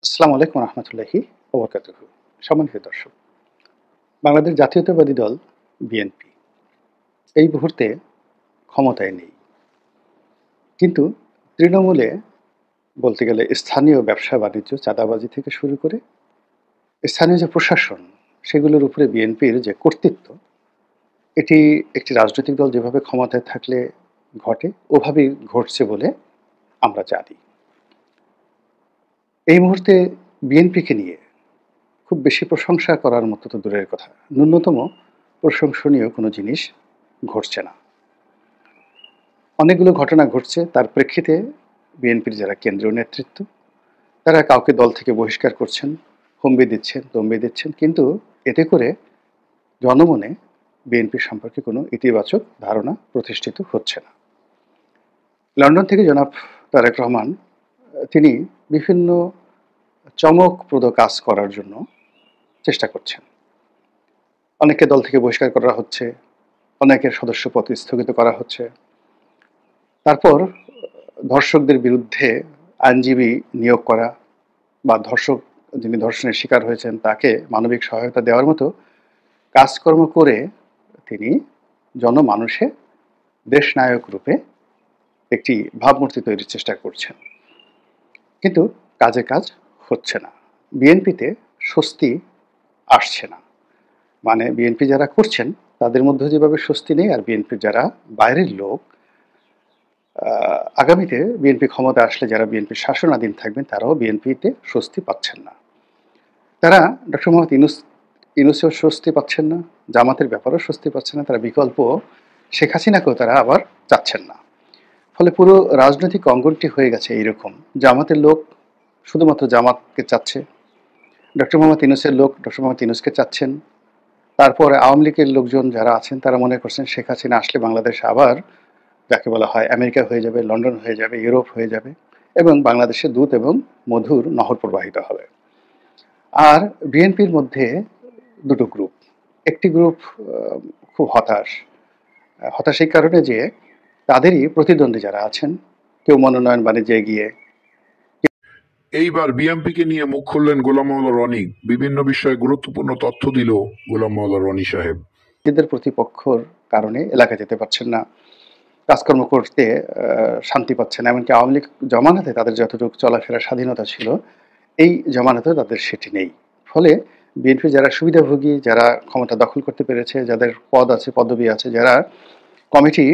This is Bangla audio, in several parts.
আসসালামু আলাইকুম রহমতুল্লাহি ওবরকাতুহু। সম্মানিত দর্শক, বাংলাদেশ জাতীয়তাবাদী দল বিএনপি এই মুহূর্তে ক্ষমতায় নেই, কিন্তু তৃণমূলে বলতে গেলে স্থানীয় ব্যবসা বাণিজ্য চাঁদাবাজি থেকে শুরু করে স্থানীয় যে প্রশাসন, সেগুলোর উপরে বিএনপির যে কর্তৃত্ব, এটি একটি রাজনৈতিক দল যেভাবে ক্ষমতায় থাকলে ঘটে ওভাবেই ঘটছে বলে আমরা জানি। এই মুহূর্তে বিএনপিকে নিয়ে খুব বেশি প্রশংসা করার মতো তো দূরের কথা, ন্যূনতম প্রশংসনীয় কোনো জিনিস ঘটছে না। অনেকগুলো ঘটনা ঘটছে, তার প্রেক্ষিতে বিএনপির যারা কেন্দ্রীয় নেতৃত্ব, তারা কাউকে দল থেকে বহিষ্কার করছেন, হুমকি দিচ্ছেন, দমকি দিচ্ছেন, কিন্তু এতে করে জনমনে বিএনপি সম্পর্কে কোনো ইতিবাচক ধারণা প্রতিষ্ঠিত হচ্ছে না। লন্ডন থেকে জনাব তারেক রহমান তিনি বিভিন্ন চমকপ্রদ কাজ করার জন্য চেষ্টা করছেন। অনেককে দল থেকে বহিষ্কার করা হচ্ছে, অনেকের সদস্যপদ স্থগিত করা হচ্ছে। তারপর ধর্ষকদের বিরুদ্ধে আইনজীবী নিয়োগ করা বা ধর্ষক যিনি ধর্ষণের শিকার হয়েছেন তাকে মানবিক সহায়তা দেওয়ার মতো কাজকর্ম করে তিনি জনমানুষে দেশনায়ক রূপে একটি ভাবমূর্তি তৈরির চেষ্টা করছেন, কিন্তু কাজে কাজ হচ্ছে না। বিএনপিতে স্বস্তি আসছে না। মানে বিএনপি যারা করছেন তাদের মধ্যে যেভাবে স্বস্তি নেই, আর বিএনপির যারা বাইরের লোক, আগামীতে বিএনপি ক্ষমতা আসলে যারা বিএনপির শাসনাধীন থাকবেন তারাও বিএনপিতে স্বস্তি পাচ্ছেন না। তারা ডক্টর মোহাম্মদ ইউনূসেও স্বস্তি পাচ্ছেন না, জামাতের ব্যাপারেও স্বস্তি পাচ্ছেন না, তারা বিকল্প শেখ হাসিনাকেও তারা আবার চাচ্ছেন না। ফলে পুরো রাজনৈতিক অঙ্গনটি হয়ে গেছে এইরকম। জামাতের লোক শুধুমাত্র জামাতকে চাচ্ছে, ডক্টর মোহাম্মদ ইউনূসের লোক ডক্টর মোহাম্মদ ইউনূসকে চাচ্ছেন। তারপরে আওয়ামী লীগের লোকজন যারা আছেন তারা মনে করছেন শেখ হাসিনা আসলে বাংলাদেশ আবার যাকে বলা হয় আমেরিকা হয়ে যাবে, লন্ডন হয়ে যাবে, ইউরোপ হয়ে যাবে, এবং বাংলাদেশে দুধ এবং মধুর নহর প্রবাহিত হবে। আর বিএনপির মধ্যে দুটো গ্রুপ। একটি গ্রুপ খুব হতাশ এই কারণে যে তাদেরই প্রতিদ্বন্দ্বী যারা আছেন, কেউ মনোনয়ন বাণিজ্যে এগিয়ে। এইবার বিএনপিকে নিয়ে মুখ খুললেন গোলাম মোহাম্মদ রনি। বিভিন্ন বিষয়ে গুরুত্বপূর্ণ তথ্য দিল গোলাম মোহাম্মদ রনি সাহেব। নিজেদের প্রতিপক্ষর কারণে এলাকা যেতে পারছেন না, কাজকর্ম করতে শান্তি পাচ্ছে না। এমনকি আওয়ামী লীগ জমানাতে তাদের যতটুকু চলাফেরার স্বাধীনতা ছিল, এই জমানাতেও তাদের সেটি নেই। ফলে বিএনপি যারা সুবিধাভোগী, যারা ক্ষমতা দখল করতে পেরেছে, যাদের পদ আছে, পদবি আছে, যারা কমিটি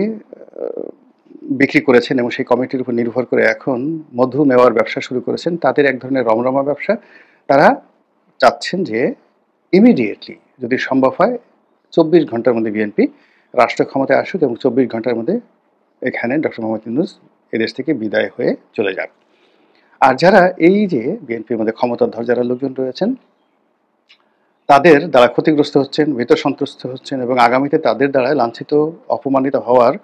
বিক্রি করেছেন এবং সেই কমিটির উপর নির্ভর করে এখন মধু মেওয়ার ব্যবসা শুরু করেছেন, তাদের এক ধরনের রমরমা ব্যবসা। তারা চাচ্ছেন যে ইমিডিয়েটলি যদি সম্ভব হয় ২৪ ঘন্টার মধ্যে বিএনপি রাষ্ট্র ক্ষমতায় আসুক এবং ২৪ ঘন্টার মধ্যে এখানে ডক্টর মোহাম্মদ ইউনূস এদেশ থেকে বিদায় হয়ে চলে যান। আর যারা এই যে বিএনপির মধ্যে ক্ষমতাধর যারা লোকজন রয়েছেন, তাদের দ্বারা ক্ষতিগ্রস্ত হচ্ছেন, ভীত সন্ত্রস্ত হচ্ছেন এবং আগামীতে তাদের দ্বারা লাঞ্ছিত অপমানিত হওয়ার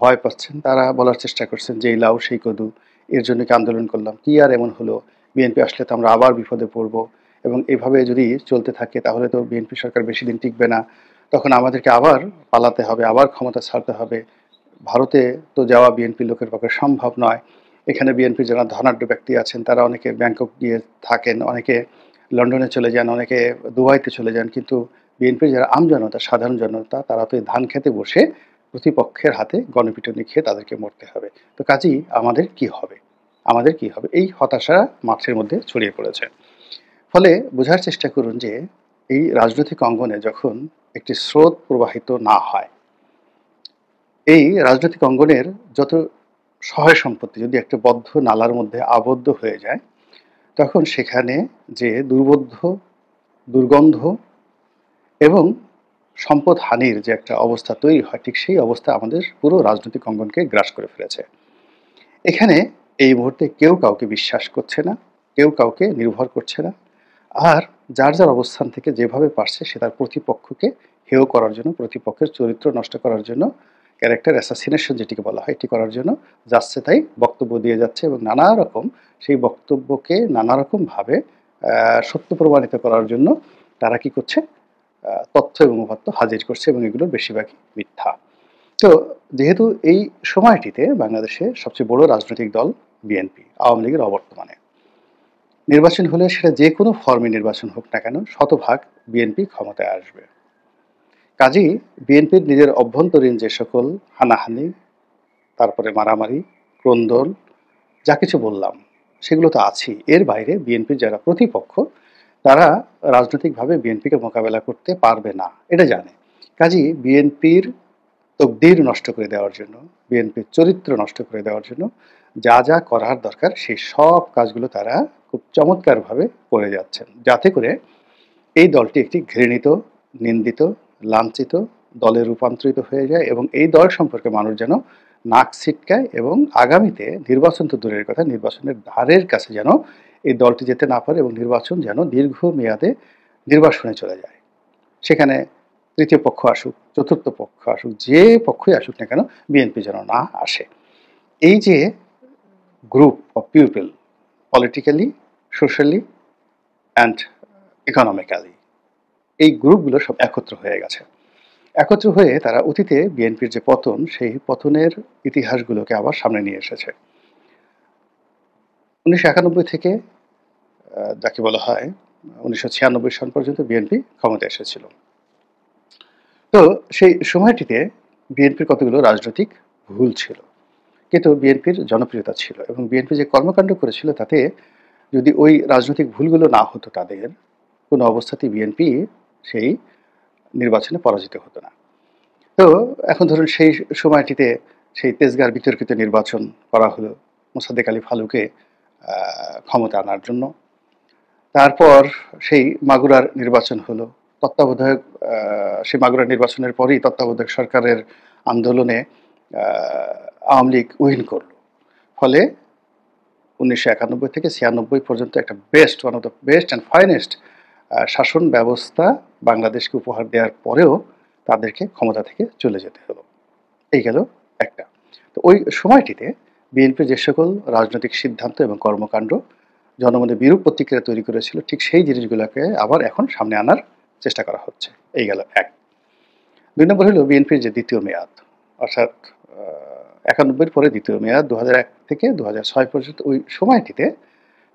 ভয় পাচ্ছেন। তারা বলার চেষ্টা করছেন যে এই লাউ সেই কদু, এর জন্য কি আন্দোলন করলাম, কি আর এমন হলো, বিএনপি আসলে তো আমরা আবার বিপদে পড়ব, এবং এভাবে যদি চলতে থাকে তাহলে তো বিএনপি সরকার বেশি দিন টিকবে না, তখন আমাদেরকে আবার পালাতে হবে, আবার ক্ষমতা ছাড়তে হবে, ভারতে তো যাওয়া বিএনপির লোকের পক্ষে সম্ভব নয়। এখানে বিএনপির যারা ধনাঢ্য ব্যক্তি আছেন তারা অনেকে ব্যাংকক গিয়ে থাকেন, অনেকে লন্ডনে চলে যান, অনেকে দুবাইতে চলে যান, কিন্তু বিএনপির যারা আমজনতা, সাধারণ জনতা, তারা তো ধান খেতে বসে প্রতিপক্ষের হাতে গণপিটুনি খেয়ে তাদেরকে মরতে হবে। তো কাজেই আমাদের কি হবে, আমাদের কি হবে, এই হতাশা মাঠের মধ্যে ছড়িয়ে পড়েছে। ফলে বোঝার চেষ্টা করুন যে এই রাজনৈতিক অঙ্গনে যখন একটি স্রোত প্রবাহিত না হয়, এই রাজনৈতিক অঙ্গনের যত সহায় সম্পত্তি যদি একটা বদ্ধ নালার মধ্যে আবদ্ধ হয়ে যায়, তখন সেখানে যে দুর্বোধ্য, দুর্গন্ধ এবং সম্পদ হানির যে একটা অবস্থা তৈরি হয়, ঠিক সেই অবস্থা আমাদের পুরো রাজনৈতিক অঙ্গনকে গ্রাস করে ফেলেছে। এখানে এই মুহূর্তে কেউ কাউকে বিশ্বাস করছে না, কেউ কাউকে নির্ভর করছে না। আর যার যার অবস্থান থেকে যেভাবে পারছে সে তার প্রতিপক্ষকে হেয় করার জন্য, প্রতিপক্ষের চরিত্র নষ্ট করার জন্য, ক্যারেক্টার অ্যাসাসিনেশন যেটিকে বলা হয়, এটি করার জন্য যাচ্ছে তাই বক্তব্য দিয়ে যাচ্ছে এবং নানা রকম সেই বক্তব্যকে নানা রকমভাবে সত্য প্রমাণিত করার জন্য তারা কি করছে, তথ্য এবং উপাত্ত হাজির করছে, এবং এগুলোর বেশিরভাগই মিথ্যা। তো যেহেতু এই সময়টিতে বাংলাদেশে সবচেয়ে বড় রাজনৈতিক দল বিএনপি, আওয়ামী লীগের অবর্তমানে, নির্বাচন হলে সেটা যে কোনো ফর্মে নির্বাচন হোক না কেন শতভাগ বিএনপি ক্ষমতায় আসবে। কাজেই বিএনপির নিজের অভ্যন্তরীণ যে সকল হানাহানি, তারপরে মারামারি, ক্রন্দন, যা কিছু বললাম সেগুলো তো আছেই। এর বাইরে বিএনপির যারা প্রতিপক্ষ তারা রাজনৈতিকভাবে বিএনপিকে মোকাবেলা করতে পারবে না, এটা জানে। কাজেই বিএনপির তকদির নষ্ট করে দেওয়ার জন্য, বিএনপির চরিত্র নষ্ট করে দেওয়ার জন্য যা যা করার দরকার সেই সব কাজগুলো তারা খুব চমৎকারভাবে করে যাচ্ছেন, যাতে করে এই দলটি একটি ঘৃণিত, নিন্দিত, লাঞ্ছিত দলে রূপান্তরিত হয়ে যায় এবং এই দল সম্পর্কে মানুষ যেন নাক ছিটকায় এবং আগামীতে নির্বাচন তো দূরের কথা, নির্বাচনের ধারের কাছে যেন এই দলটি যেতে না পারে এবং নির্বাচন যেন দীর্ঘমেয়াদে নির্বাসনে চলে যায়। সেখানে তৃতীয় পক্ষ আসুক, চতুর্থ পক্ষ আসুক, যে পক্ষই আসুক না কেন বিএনপি যেন না আসে। এই যে group of people, politically, socially and economically, এই গ্রুপগুলো সব একত্র হয়ে গেছে। একত্র হয়ে তারা অতীতে বিএনপির যে পতন, সেই পতনের ইতিহাসগুলোকে আবার সামনে নিয়ে এসেছে। 1991 থেকে যাকে বলা হয় 1996 সন পর্যন্ত বিএনপি ক্ষমতায় এসেছিল। তো সেই সময়টিতে বিএনপির কতগুলো রাজনৈতিক ভুল ছিল, কিন্তু বিএনপির জনপ্রিয়তা ছিল এবং বিএনপি যে কর্মকাণ্ড করেছিল তাতে যদি ওই রাজনৈতিক ভুলগুলো না হতো তাদের, কোনো অবস্থাতেই বিএনপি সেই নির্বাচনে পরাজিত হতো না। তো এখন ধরুন সেই সময়টিতে সেই তেজগাঁর বিতর্কিত নির্বাচন করা হলো মোসাদ্দেক আলী ফালুকে ক্ষমতা আনার জন্য। তারপর সেই মাগুরার নির্বাচন হলো, তত্ত্বাবধায়ক সেই মাগুরার নির্বাচনের পরেই তত্ত্বাবধায়ক সরকারের আন্দোলনে আওয়ামী লীগ উইন করল। ফলে 1991 থেকে 96 পর্যন্ত একটা best, one of the best and finest শাসন ব্যবস্থা বাংলাদেশকে উপহার দেওয়ার পরেও তাদেরকে ক্ষমতা থেকে চলে যেতে হলো। এই গেল একটা। তো ওই সময়টিতে বিএনপির যে সকল রাজনৈতিক সিদ্ধান্ত এবং কর্মকাণ্ড জনমনে বিরূপ প্রতিক্রিয়া তৈরি করেছিল, ঠিক সেই জিনিসগুলোকে আবার এখন সামনে আনার চেষ্টা করা হচ্ছে। এই গেল এক। 2 নম্বর হলো বিএনপির যে দ্বিতীয় মেয়াদ, অর্থাৎ 91 পরে দ্বিতীয় মেয়াদ 2001 থেকে 2006 পর্যন্ত, ওই সময়টিতে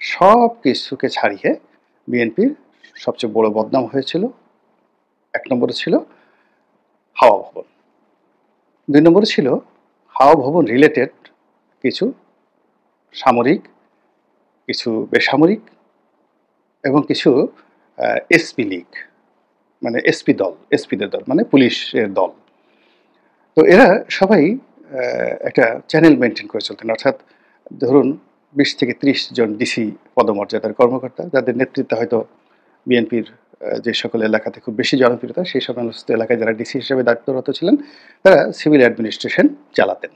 সব কিছুকে ছাড়িয়ে বিএনপির সবচেয়ে বড় বদনাম হয়েছিল। 1 নম্বরে ছিল হাওয়া ভবন, 2 নম্বরে ছিল হাওয়া ভবন রিলেটেড কিছু সামরিক, কিছু বেসামরিক এবং কিছু এসপি লীগ, মানে এসপিদের দল মানে পুলিশের দল। তো এরা সবাই একটা চ্যানেল মেনটেন করে চলতেন, অর্থাৎ ধরুন 20 থেকে 30 জন ডিসি পদমর্যাদার কর্মকর্তা, যাদের নেতৃত্বে হয়তো বিএনপির যে সকল এলাকাতে খুব বেশি জনপ্রিয়তা, সেই সমস্ত এলাকায় যারা ডিসি হিসেবে দায়িত্বরত ছিলেন তারা সিভিল অ্যাডমিনিস্ট্রেশন চালাতেন।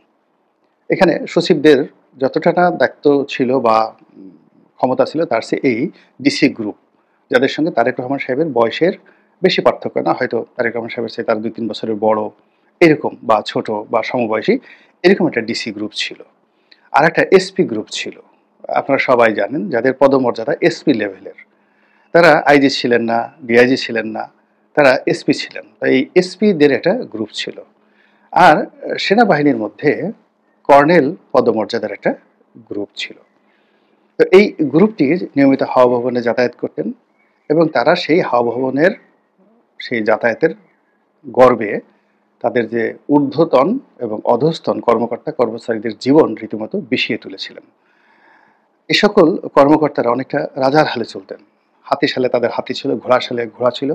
এখানে সচিবদের যতটা না দায়িত্ব ছিল বা ক্ষমতা ছিল তার চেয়ে এই ডিসি গ্রুপ, যাদের সঙ্গে তারেক রহমান সাহেবের বয়সের বেশি পার্থক্য না, হয়তো তারেক রহমান সাহেবের চেয়ে তার 2-3 বছরের বড় এরকম, বা ছোট বা সমবয়সী, এরকম একটা ডিসি গ্রুপ ছিল। আর একটা এসপি গ্রুপ ছিল, আপনারা সবাই জানেন, যাদের পদমর্যাদা এসপি লেভেলের। তারা আইজি ছিলেন না, ডিআইজি ছিলেন না, তারা এসপি ছিলেন। এই এসপিদের একটা গ্রুপ ছিল। আর সেনাবাহিনীর মধ্যে কর্নেল পদমর্যাদার একটা গ্রুপ ছিল। তো এই গ্রুপটি নিয়মিত হাওয়া ভবনে যাতায়াত করতেন এবং তারা সেই হাওয়া ভবনের সেই যাতায়াতের গর্বে তাদের যে ঊর্ধ্বতন এবং অধস্তন কর্মকর্তা কর্মচারীদের জীবন রীতিমতো বিষিয়ে তুলেছিলেন। এ সকল কর্মকর্তারা অনেকটা রাজার হালে চলতেন। হাতি শালে তাদের হাতি ছিল, ঘোড়া শালে ঘোড়া ছিল।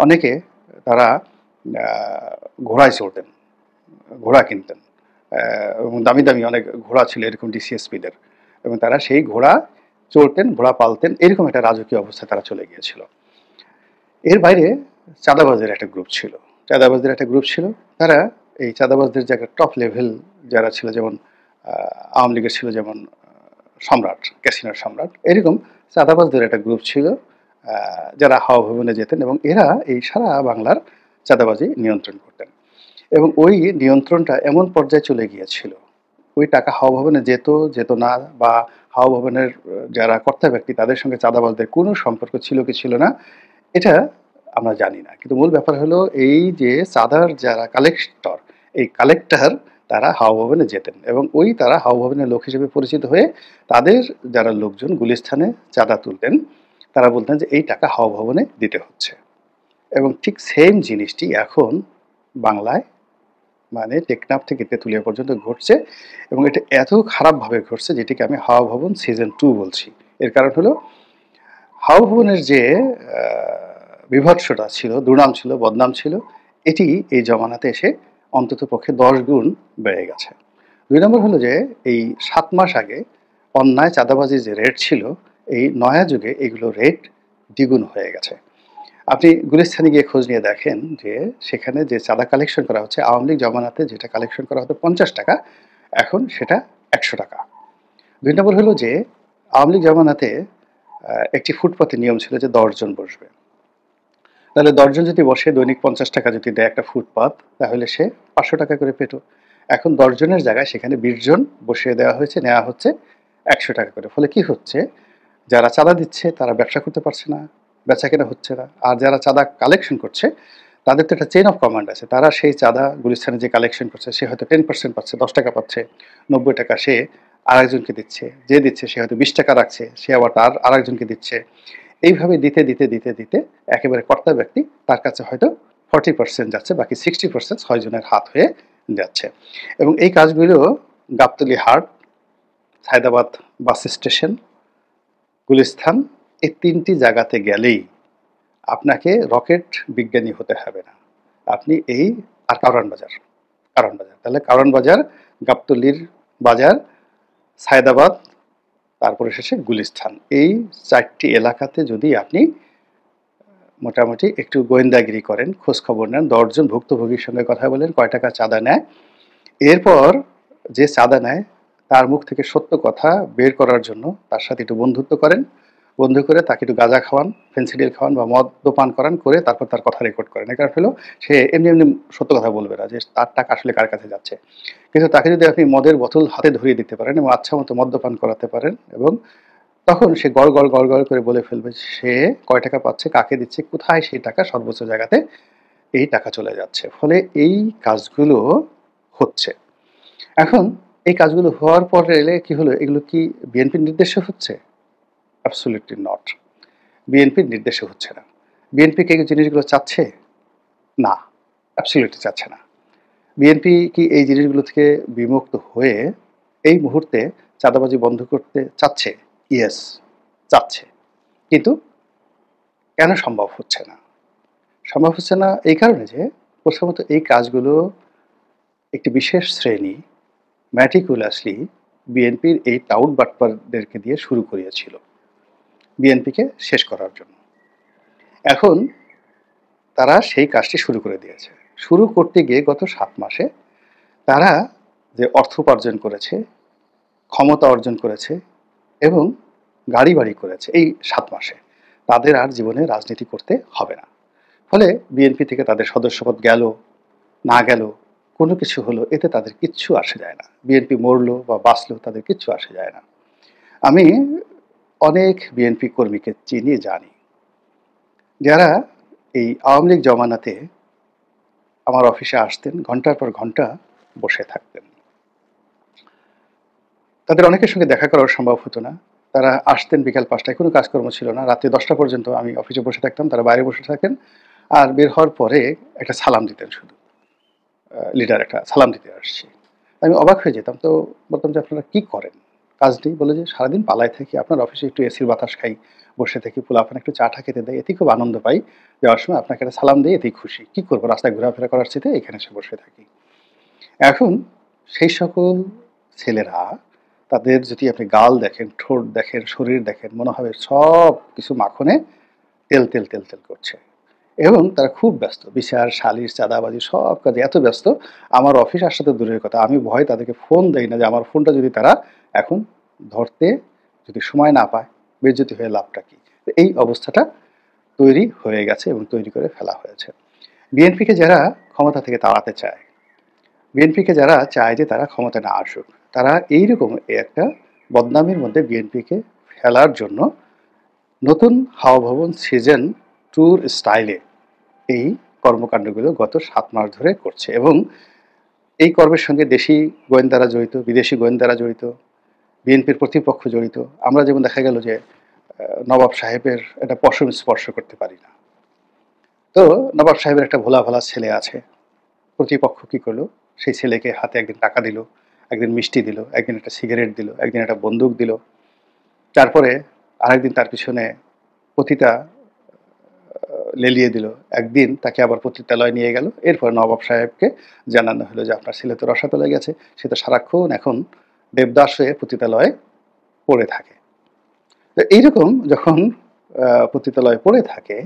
অনেকে তারা ঘোড়ায় চড়তেন, ঘোড়া কিনতেন এবং দামি দামি অনেক ঘোড়া ছিল এরকম ডিসিএসপিদের, এবং তারা সেই ঘোড়া চড়তেন, ঘোড়া পালতেন, এরকম একটা রাজকীয় অবস্থায় তারা চলে গিয়েছিল। এর বাইরে চাঁদাবাজদের একটা গ্রুপ ছিল, চাঁদাবাজদের একটা গ্রুপ ছিল। তারা এই চাঁদাবাজদের যে একটা টপ লেভেল যারা ছিল, যেমন আওয়ামী লীগের ছিল যেমন সম্রাট, ক্যাসিনোর সম্রাট, এরকম চাঁদাবাজদের একটা গ্রুপ ছিল যারা হাওয়া ভবনে যেতেন এবং এরা এই সারা বাংলার চাঁদাবাজি নিয়ন্ত্রণ করতেন। এবং ওই নিয়ন্ত্রণটা এমন পর্যায়ে চলে গিয়েছিল, ওই টাকা হাওয়া ভবনে যেত না, বা হাওয়া ভবনের যারা কর্তা ব্যক্তি তাদের সঙ্গে চাঁদাবাজদের কোনো সম্পর্ক ছিল কি ছিল না এটা আমরা জানি না। কিন্তু মূল ব্যাপার হলো এই যে চাঁদার যারা কালেক্টর, এই কালেক্টর তারা হাওয়া ভবনে যেতেন এবং তারা হাওয়া ভবনের লোক হিসেবে পরিচিত হয়ে তাদের যারা লোকজন গুলিস্তানে চাঁদা তুলতেন তারা বলতেন যে এই টাকা হাওয়া ভবনে দিতে হচ্ছে। এবং ঠিক সেম জিনিসটি এখন বাংলায় মানে টেকনাফ থেকে তেঁতুলিয়া পর্যন্ত ঘটছে এবং এটা এত খারাপভাবে ঘটছে যেটিকে আমি হাওয়া ভবন সিজন 2 বলছি। এর কারণ হলো হাওয়া ভবনের যে বিভৎসটা ছিল, দুর্নাম ছিল, বদনাম ছিল, এটি এই জমানাতে এসে অন্তত পক্ষে 10 গুণ বেড়ে গেছে। 2 নম্বর হলো যে এই 7 মাস আগে অন্যায় চাঁদাবাজির যে রেট ছিল এই নয়া যুগে এগুলো রেট দ্বিগুণ হয়ে গেছে। আপনি গুলিস্তানে গিয়ে খোঁজ নিয়ে দেখেন যে সেখানে যে চাঁদা কালেকশন করা হচ্ছে আওয়ামী লীগ জমানাতে যেটা কালেকশন করা হতো 50 টাকা, এখন সেটা 100 টাকা। 2 নম্বর হলো যে আওয়ামী লীগ জমানাতে একটি ফুটপাতে নিয়ম ছিল যে 10 জন বসবে। তাহলে 10 জন যদি বসে দৈনিক 50 টাকা যদি দেয় একটা ফুটপাত, তাহলে সে 500 টাকা করে পেত। এখন 10 জনের জায়গায় সেখানে 20 জন বসিয়ে দেওয়া হয়েছে, নেওয়া হচ্ছে 100 টাকা করে। ফলে কি হচ্ছে, যারা চাঁদা দিচ্ছে তারা ব্যবসা করতে পারছে না, বেচাকেনা হচ্ছে না। আর যারা চাঁদা কালেকশন করছে তাদের তো একটা চেইন অফ কমান্ড আছে। তারা সেই চাঁদা গুলিস্তানে যে কালেকশন করছে সে হয়তো 10% পাচ্ছে, 10 টাকা পাচ্ছে, 90 টাকা সে আরেকজনকে দিচ্ছে, যে দিচ্ছে সে হয়তো 20 টাকা রাখছে, সে আবার তার আরেকজনকে দিচ্ছে। এইভাবে দিতে দিতে দিতে দিতে একেবারে কর্তা ব্যক্তি তার কাছে হয়তো 40% যাচ্ছে, বাকি 60% 6 জনের হাত হয়ে যাচ্ছে। এবং এই কাজগুলো গাবতলী হাট, সায়দাবাদ বাস স্টেশন, গুলিস্তান, এই 3টি জায়গাতে গেলেই আপনাকে রকেট বিজ্ঞানী হতে হবে না। আপনি আর কারওয়ান বাজার, তাহলে কারওয়ান বাজার, গাবতলীর বাজার, সায়দাবাদ, তারপরে শেষে গুলিস্তান, এই 4টি এলাকাতে যদি আপনি মোটামুটি একটু গোয়েন্দাগিরি করেন, খোঁজ খবর নেন, 10 জন ভুক্তভোগীর সঙ্গে কথা বলেন কয় টাকা চাঁদা নেয়, এরপর যে চাঁদা নেয় তার মুখ থেকে সত্য কথা বের করার জন্য তার সাথে একটু বন্ধুত্ব করেন, বন্ধু করে তাকে একটু গাঁজা খাওয়ান, ফেন্সিডিল খাওয়ান বা মদ্যপান করান, করে তারপর তার কথা রেকর্ড করেন। এর কারণ হলো সে এমনি এমনি সত্য কথা বলবে না যে তার টাকা আসলে কার কাছে যাচ্ছে। কিন্তু তাকে যদি আপনি মদের বোতল হাতে ধরিয়ে দিতে পারেন এবং আচ্ছা মতো মদ্যপান করাতে পারেন, এবং তখন সে গড় গড় গড় গড় করে বলে ফেলবে সে কয় টাকা পাচ্ছে, কাকে দিচ্ছে, কোথায় সেই টাকা সর্বোচ্চ জায়গাতে এই টাকা চলে যাচ্ছে। ফলে এই কাজগুলো হচ্ছে। এখন এই কাজগুলো হওয়ার পরে এলে কি হলো, এগুলো কি বিএনপির নির্দেশে হচ্ছে? Absolutely not. বিএনপির নির্দেশে হচ্ছে না। বিএনপি কি এই জিনিসগুলো চাচ্ছে? না, অ্যাবসলিউটলি চাচ্ছে না। বিএনপি কি এই জিনিসগুলো থেকে বিমুক্ত হয়ে এই মুহূর্তে চাঁদাবাজি বন্ধ করতে চাচ্ছে? ইয়েস, চাচ্ছে। কিন্তু কেন সম্ভব হচ্ছে না? সম্ভব হচ্ছে না এই কারণে যে প্রথমত এই কাজগুলো একটি বিশেষ শ্রেণী ম্যাটিকুলাসলি বিএনপির এই টাউট বাটপারদেরকে দিয়ে শুরু করিয়েছিল বিএনপিকে শেষ করার জন্য। এখন তারা সেই কাজটি শুরু করে দিয়েছে। শুরু করতে গিয়ে গত 7 মাসে তারা যে অর্থ উপার্জন করেছে, ক্ষমতা অর্জন করেছে এবং গাড়ি বাড়ি করেছে এই 7 মাসে, তাদের আর জীবনে রাজনীতি করতে হবে না। ফলে বিএনপি থেকে তাদের সদস্যপদ গেল না গেল, কোনো কিছু হলো, এতে তাদের কিচ্ছু আসে যায় না। বিএনপি মরলো বা বাঁচলো তাদের কিচ্ছু আসে যায় না। আমি অনেক বিএনপি কর্মীকে চিনি, জানি, যারা এই আওয়ামী লীগ জমানাতে আমার অফিসে আসতেন, ঘন্টার পর ঘন্টা বসে থাকতেন। তাদের অনেকের সঙ্গে দেখা করার সম্ভব হতো না। তারা আসতেন বিকাল 5টায়, কোনো কাজকর্ম ছিল না, রাত্রি 10টা পর্যন্ত আমি অফিসে বসে থাকতাম, তারা বাইরে বসে থাকেন। আর বের হওয়ার পরে একটা সালাম দিতেন, শুধু লিডার একটা সালাম দিতে আসছি। আমি অবাক হয়ে যেতাম। তো বলতাম যে আপনারা কী করেন? কাজ নেই? বলে যে সারাদিন পালায় থাকি, আপনার অফিসে একটু এসির বাতাস খাই, বসে থাকি, পোলাপান একটু চা টা খেতে দেয়, এতেই খুব আনন্দ পাই, যাওয়ার সময় আপনাকে একটা সালাম দিয়ে এতেই খুশি। কী করবো, রাস্তায় ঘোরাফেরা করার চেয়ে এখানে এসে বসে থাকি। এখন সেই সকল ছেলেরা, তাদের যদি আপনি গাল দেখেন, ঠোঁট দেখেন, শরীর দেখেন, মনে হবে সব কিছু মাখনে তেল তেল তেল তেল করছে এবং তারা খুব ব্যস্ত, বিচার, সালিশ, চাঁদাবাজি সব কাজে এত ব্যস্ত, আমার অফিস আসার তো দূরের কথা, আমি ভয় তাদেরকে ফোন দেই না যে আমার ফোনটা যদি তারা এখন ধরতে যদি সময় না পায়, বেজ্জতি হয়ে লাভটা কি। এই অবস্থাটা তৈরি হয়ে গেছে এবং তৈরি করে ফেলা হয়েছে। বিএনপিকে যারা ক্ষমতা থেকে তাড়াতে চায়, বিএনপিকে যারা চায় যে তারা ক্ষমতা না আসুক, তারা এইরকম একটা বদনামের মধ্যে বিএনপিকে ফেলার জন্য নতুন হাওয়া ভবন সিজন 2 স্টাইলে এই কর্মকাণ্ডগুলো গত 7 মাস ধরে করছে। এবং এই কর্মের সঙ্গে দেশি গোয়েন্দারা জড়িত, বিদেশি গোয়েন্দারা জড়িত, বিএনপির প্রতিপক্ষ জড়িত। আমরা যেমন দেখা গেল যে নবাব সাহেবের একটা পশম স্পর্শ করতে পারি না। তো নবাব সাহেবের একটা ভোলা ভালা ছেলে আছে, প্রতিপক্ষ কি করলো, সেই ছেলেকে হাতে একদিন টাকা দিল, একদিন মিষ্টি দিল, একদিন একটা সিগারেট দিল, একদিন একটা বন্দুক দিল, তারপরে আরেকদিন তার পিছনে পতিতা লেলিয়ে দিল, একদিন তাকে আবার পতিতালয় নিয়ে গেল। এরপর নবাব সাহেবকে জানানো হলো যে আপনার ছেলে তো রসাতলে গেছে, সে তো সারাক্ষণ এখন দেবদাস হয়ে পতিতালয়ে পড়ে থাকে। তো এইরকম যখন পতিতালয়ে পড়ে থাকে,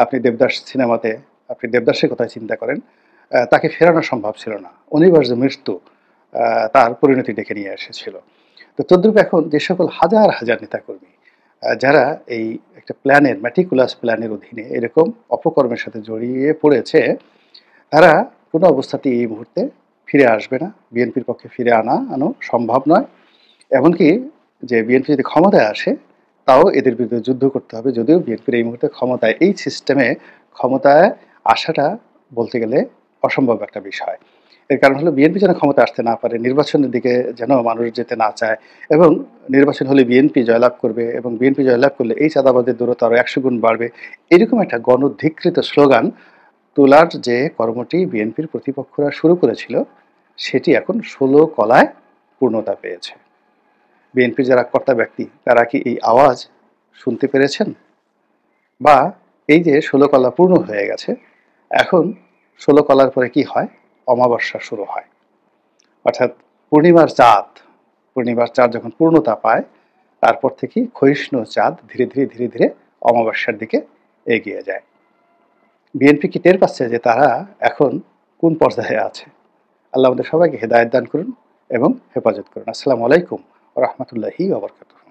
আপনি দেবদাস সিনেমাতে আপনি দেবদাসের কথা চিন্তা করেন, তাকে ফেরানো সম্ভব ছিল না, অনিবার্য মৃত্যু তার পরিণতি ডেকে নিয়ে এসেছিল। তো তদ্রূপ এখন যে সকল হাজার হাজার নেতাকর্মী যারা এই একটা প্ল্যানের, ম্যাটিকুলাস প্ল্যানের অধীনে এরকম অপকর্মের সাথে জড়িয়ে পড়েছে, তারা কোনো অবস্থাতেই এই মুহূর্তে ফিরে আসবে না। বিএনপির পক্ষে ফিরে আনো সম্ভব নয়। এমনকি যে বিএনপি যদি ক্ষমতায় আসে, তাও এদের বিরুদ্ধে যুদ্ধ করতে হবে। যদিও বিএনপির এই মুহূর্তে ক্ষমতায়, এই সিস্টেমে ক্ষমতায় আসাটা বলতে গেলে অসম্ভব একটা বিষয়। এর কারণ হলো বিএনপি যেন ক্ষমতা আসতে না পারে, নির্বাচনের দিকে যেন মানুষ যেতে না চায়, এবং নির্বাচন হলে বিএনপি জয়লাভ করবে, এবং বিএনপি জয়লাভ করলে এই চাঁদাবাজের দূরত্ব আরও 100 গুণ বাড়বে। এরকম একটা গণধিকৃত স্লোগান তোলার যে কর্মটি বিএনপির প্রতিপক্ষরা শুরু করেছিল, সেটি এখন 16 কলায় পূর্ণতা পেয়েছে। বিএনপির যারা কর্তা ব্যক্তি, তারা কি এই আওয়াজ শুনতে পেরেছেন? বা এই যে 16 কলা পূর্ণ হয়ে গেছে, এখন 16 কলার পরে কি হয়? অমাবস্যা শুরু হয়। অর্থাৎ পূর্ণিমার চাঁদ যখন পূর্ণতা পায়, তারপর থেকেই ক্ষয়িষ্ণু চাঁদ ধীরে ধীরে ধীরে ধীরে অমাবস্যার দিকে এগিয়ে যায়। বিএনপি কি টের পাচ্ছে যে তারা এখন কোন পর্যায়ে আছে? আল্লাহ আমাদের সবাইকে হেদায়েত দান করুন এবং হেফাজত করুন। আসসালামু আলাইকুম ওয়া রাহমাতুল্লাহি ওয়া বারাকাতুহু।